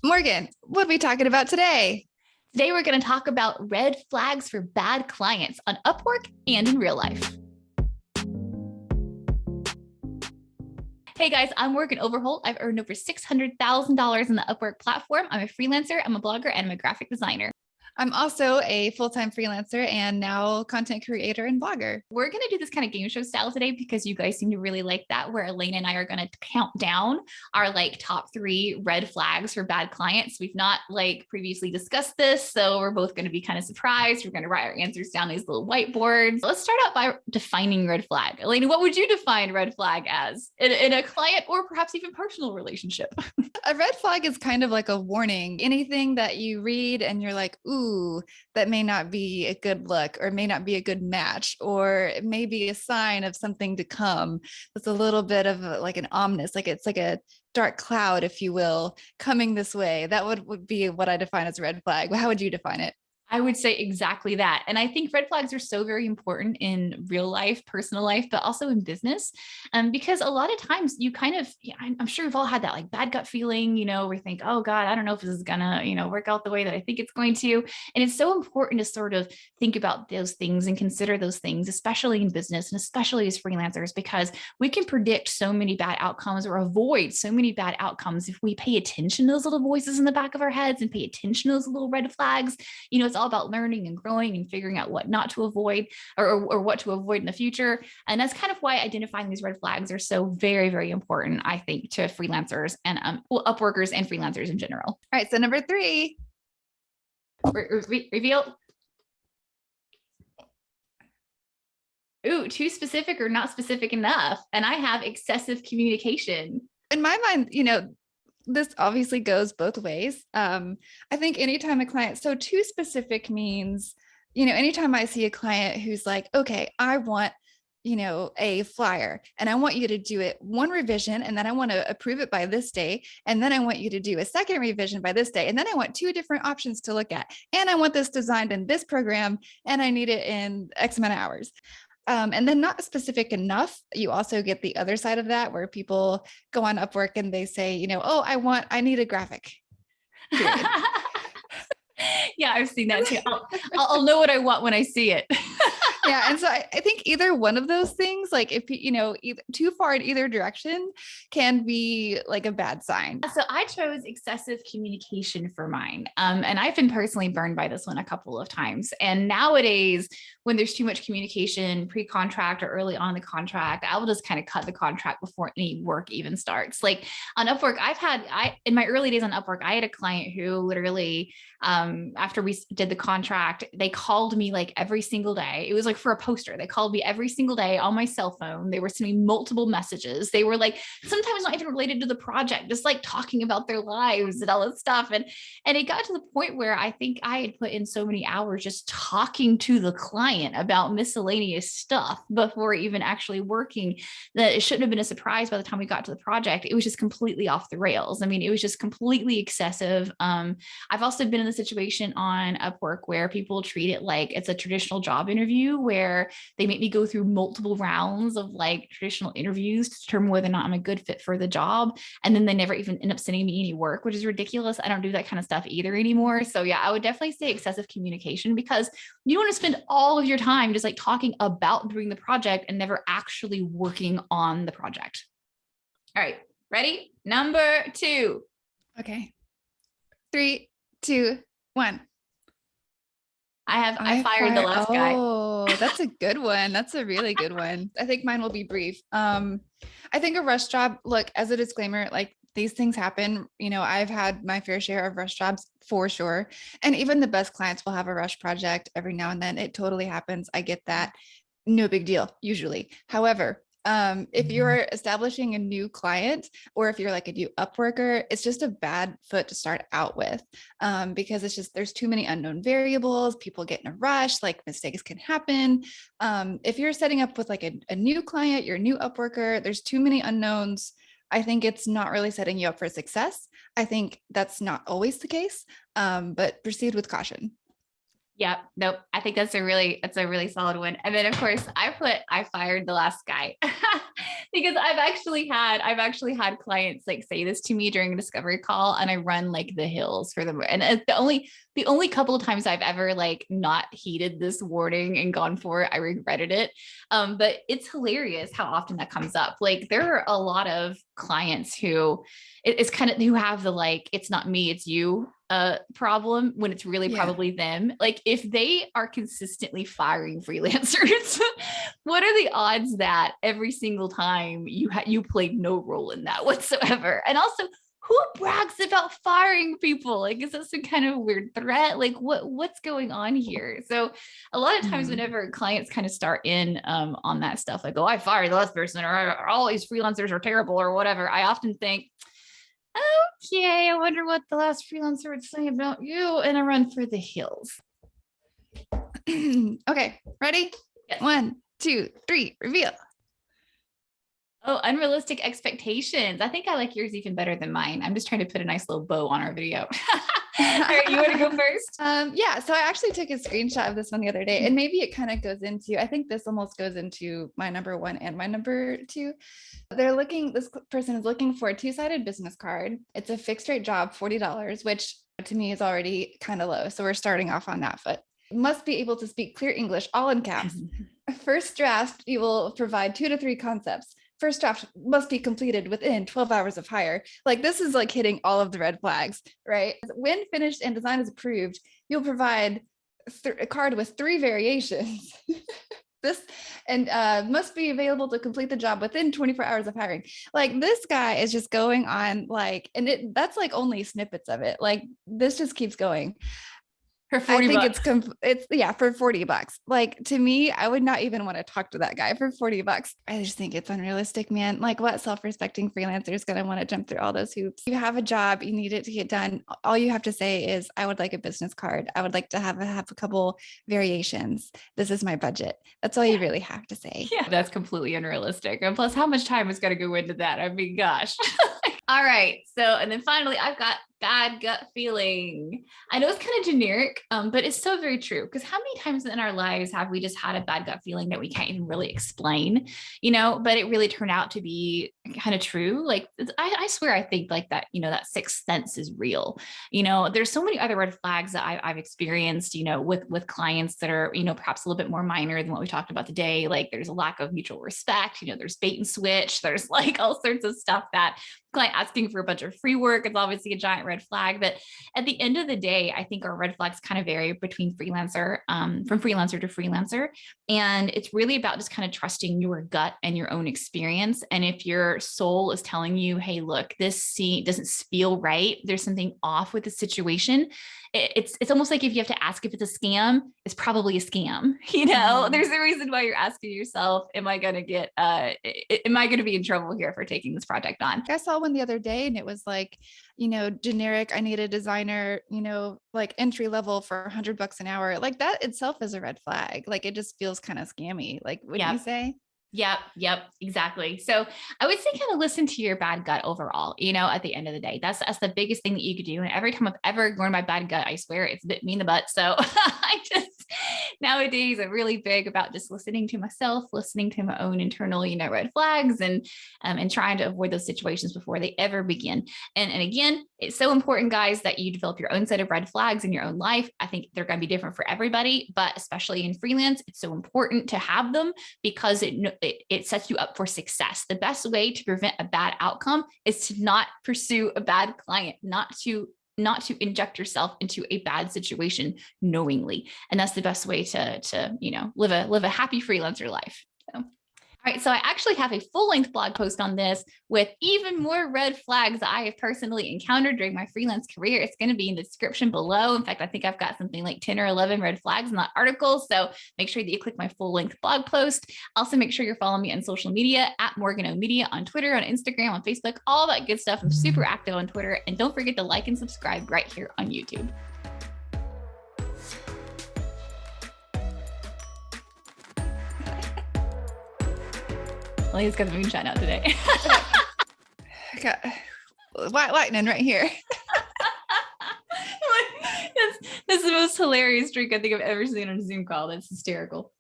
Morgan, what are we talking about today? Today, we're going to talk about red flags for bad clients on Upwork and in real life. Hey guys, I'm Morgan Overholt. I've earned over $600,000 in the Upwork platform. I'm a freelancer, I'm a blogger, and I'm a graphic designer. I'm also a full-time freelancer and now content creator and blogger. We're going to do this kind of game show style today because you guys seem to really like that, where Elena and I are going to count down our top 3 red flags for bad clients. We've not previously discussed this, so we're both going to be kind of surprised. We're going to write our answers down these little whiteboards. Let's start out by defining red flag. Elena, what would you define red flag as in a client or perhaps even personal relationship? A red flag is kind of like a warning. Anything that you read and you're like, ooh, that may not be a good look or may not be a good match, or it may be a sign of something to come. It's a little bit of like an ominous, like it's like a dark cloud, if you will, coming this way. That would be what I define as a red flag. How would you define it? I would say exactly that. And I think red flags are so very important in real life, personal life, but also in business. Because a lot of times you kind of, I'm sure we've all had that bad gut feeling, where you think, oh God, I don't know if this is gonna, work out the way that I think it's going to. And it's so important to sort of think about those things and consider those things, especially in business and especially as freelancers, because we can predict so many bad outcomes or avoid so many bad outcomes if we pay attention to those little voices in the back of our heads and pay attention to those little red flags. It's all about learning and growing and figuring out what not to avoid or what to avoid in the future. And that's kind of why identifying these red flags are so very, very important, I think, to freelancers and Upworkers and freelancers in general. All right, so number 3. Reveal. Ooh, too specific or not specific enough. And I have excessive communication. In my mind, this obviously goes both ways. I think anytime a client, so too specific means, anytime I see a client who's like, okay, I want, a flyer and I want you to do it one revision and then I want to approve it by this day. And then I want you to do a second revision by this day. And then I want 2 different options to look at. And I want this designed in this program and I need it in X amount of hours. And then not specific enough. You also get the other side of that where people go on Upwork and they say, oh, I need a graphic. Yeah, I've seen that too. I'll know what I want when I see it. Yeah. And so I think either one of those things, like if, too far in either direction can be like a bad sign. So I chose excessive communication for mine. And I've been personally burned by this one a couple of times. And nowadays, when there's too much communication pre-contract or early on in the contract, I will just kind of cut the contract before any work even starts. Like on Upwork, in my early days on Upwork, I had a client who literally, after we did the contract, they called me every single day. It was for a poster. They called me every single day on my cell phone. They were sending multiple messages. They were sometimes not even related to the project, just talking about their lives and all this stuff. And it got to the point where I think I had put in so many hours just talking to the client about miscellaneous stuff before even actually working that it shouldn't have been a surprise by the time we got to the project. It was just completely off the rails. I mean, it was just completely excessive. I've also been in the situation on Upwork where people treat it like it's a traditional job interview, where they make me go through multiple rounds of traditional interviews to determine whether or not I'm a good fit for the job. And then they never even end up sending me any work, which is ridiculous. I don't do that kind of stuff either anymore. So yeah, I would definitely say excessive communication, because you don't want to spend all of your time just talking about doing the project and never actually working on the project. All right, ready? Number 2. Okay. 3, 2, 1. I fired the last guy. Oh, that's a good one. That's a really good one. I think mine will be brief. I think a rush job, look, as a disclaimer, these things happen. I've had my fair share of rush jobs for sure. And even the best clients will have a rush project every now and then. It totally happens. I get that. No big deal, usually. However, if you're establishing a new client, or if you're a new Upworker, it's just a bad foot to start out with, because there's too many unknown variables. People get in a rush, mistakes can happen. If you're setting up with a new client, you're a new Upworker, there's too many unknowns. I think it's not really setting you up for success. I think that's not always the case, but proceed with caution. Yeah, nope. I think that's a really solid one. And then of course I fired the last guy because I've actually had clients like say this to me during a discovery call, and I run like the hills for them. And the only couple of times I've ever like not heeded this warning and gone for it, I regretted it. But it's hilarious how often that comes up. Like there are a lot of clients who it's kind of who have the like, it's not me, it's you problem when it's really Yeah. probably them. Like if they are consistently firing freelancers, what are the odds that every single time you played no role in that whatsoever? And also, who brags about firing people? Like, is that some kind of weird threat? Like, what's going on here? So, a lot of times, Mhm. whenever clients kind of start in on that stuff, like, oh, I fired the last person, or all these freelancers are terrible, or whatever, I often think, okay, I wonder what the last freelancer would say about you, and I run for the hills. Okay, ready? Yes. 1, 2, 3, reveal. Oh, unrealistic expectations. I think I like yours even better than mine. I'm just trying to put a nice little bow on our video. All right, you want to go first? Yeah, so I actually took a screenshot of this one the other day, and maybe it kind of goes into, I think this almost goes into my number one and my number two. This person is looking for a two-sided business card. It's a fixed rate job, $40, which to me is already kind of low. So we're starting off on that foot. Must be able to speak clear English, all in caps. First draft, you will provide 2 to 3 concepts. First draft must be completed within 12 hours of hire. Like this is like hitting all of the red flags, right? When finished and design is approved, you'll provide a card with 3 variations. This and must be available to complete the job within 24 hours of hiring. Like this guy is just going on like, and that's like only snippets of it. Like this just keeps going. For I 40 think bucks. it's yeah, for $40. Like to me, I would not even want to talk to that guy for $40. I just think it's unrealistic, man. Like what self-respecting freelancer is going to want to jump through all those hoops? You have a job, you need it to get done. All you have to say is, I would like a business card. I would like to have a couple variations. This is my budget. That's all you really have to say. Yeah, that's completely unrealistic. And plus, how much time is going to go into that? I mean, gosh. All right. So, and then finally, I've got bad gut feeling. I know it's kind of generic, but it's so very true. Because how many times in our lives have we just had a bad gut feeling that we can't even really explain, but it really turned out to be kind of true. Like, I swear, I think like that, that sixth sense is real. There's so many other red flags that I've experienced, with clients that are, perhaps a little bit more minor than what we talked about today. Like there's a lack of mutual respect, there's bait and switch, there's like all sorts of stuff that client asking for a bunch of free work. It's obviously a giant red flag, but at the end of the day, I think our red flags kind of vary between from freelancer to freelancer. And it's really about just kind of trusting your gut and your own experience. And if your soul is telling you, hey, look, this scene doesn't feel right, there's something off with the situation. It's almost like if you have to ask if it's a scam, it's probably a scam. There's a reason why you're asking yourself, am I going to be in trouble here for taking this project on? I saw one the other day and it was like, generic, I need a designer, like entry level for $100 an hour. Like that itself is a red flag. Like it just feels kind of scammy. Like, wouldn't you say? Yep, exactly. So I would say kind of listen to your bad gut overall, at the end of the day. That's the biggest thing that you could do. And every time I've ever ignored my bad gut, I swear it's bit me in the butt. So I just nowadays I'm really big about just listening to myself, listening to my own internal, red flags and trying to avoid those situations before they ever begin. And again, it's so important, guys, that you develop your own set of red flags in your own life. I think they're going to be different for everybody, but especially in freelance, it's so important to have them because it sets you up for success. The best way to prevent a bad outcome is to not pursue a bad client, not to inject yourself into a bad situation knowingly. And that's the best way to live a happy freelancer life. So. All right, so I actually have a full-length blog post on this with even more red flags that I have personally encountered during my freelance career. It's going to be in the description below. In fact, I think I've got something like 10 or 11 red flags in that article. So make sure that you click my full-length blog post. Also, make sure you're following me on social media at Morgan O Media on Twitter, on Instagram, on Facebook, all that good stuff. I'm super active on Twitter. And don't forget to like and subscribe right here on YouTube. Leah's got the moonshine out today. Got white lightning right here. That's the most hilarious trick I think I've ever seen on a Zoom call. That's hysterical.